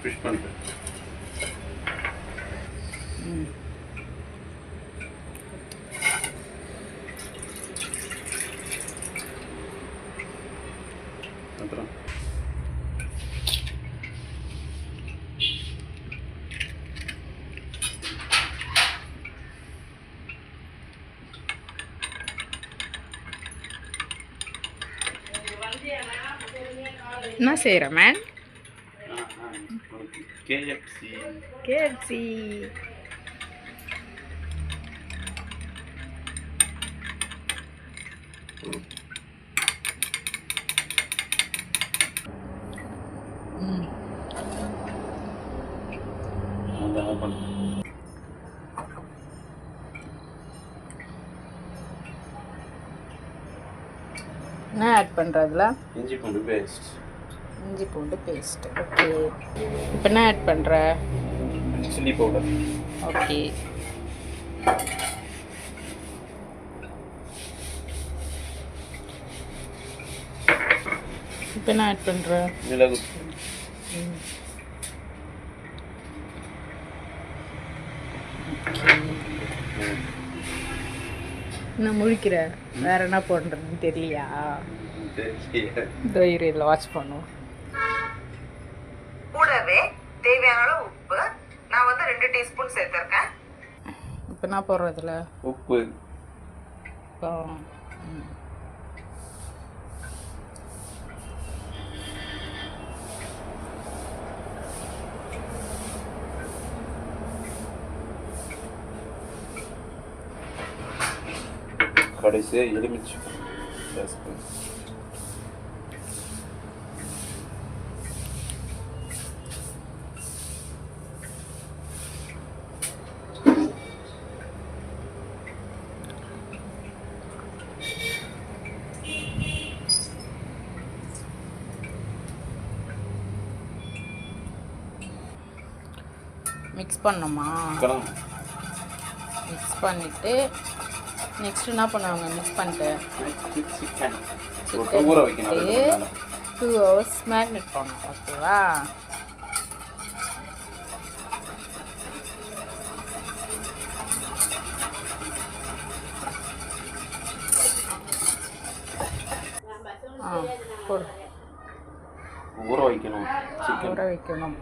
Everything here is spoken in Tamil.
ஃபிஷ் பண்ணிட்டு அப்புறம் என்ன செய்கிற மேன்? கேஎஃப்சி கேஎஃப்சி என்ன ஆட் பண்ணுறதுல? இஞ்சி பூண்டு பேஸ்ட். இஞ்சி பூண்டு பேஸ்ட். ஓகே. இப்போ என்ன ஆட் பண்ணுற? Chilli powder. ஓகே. இப்போ என்ன ஆட் பண்ணுற? மிளகு. என்ன முழிக்கிற? வேற என்ன பண்ணுறதுன்னு தெரியலையா? இதில் வாட்ச் பண்ணுவோம். கூடவே தேவையான அளவு உப்பு நான் வந்து 2 டீஸ்பூன் சேர்த்துருக்கேன். இப்போ என்ன போடுறதுல? உப்பு. கடைசியாக எலுமிச்சை மிக்ஸ் பண்ணணுமா? மிக்ஸ் பண்ணிவிட்டு நெக்ஸ்ட் என்ன பண்ணுவாங்க? மிக்ஸ் பண்ணிட்டு சிக்கன் ஊற வைக்கணும். 2 hours மேரினேட் பண்ணணும். ஓகேவா? போடு. ஊற வைக்கணும். ஊற வைக்கணும்.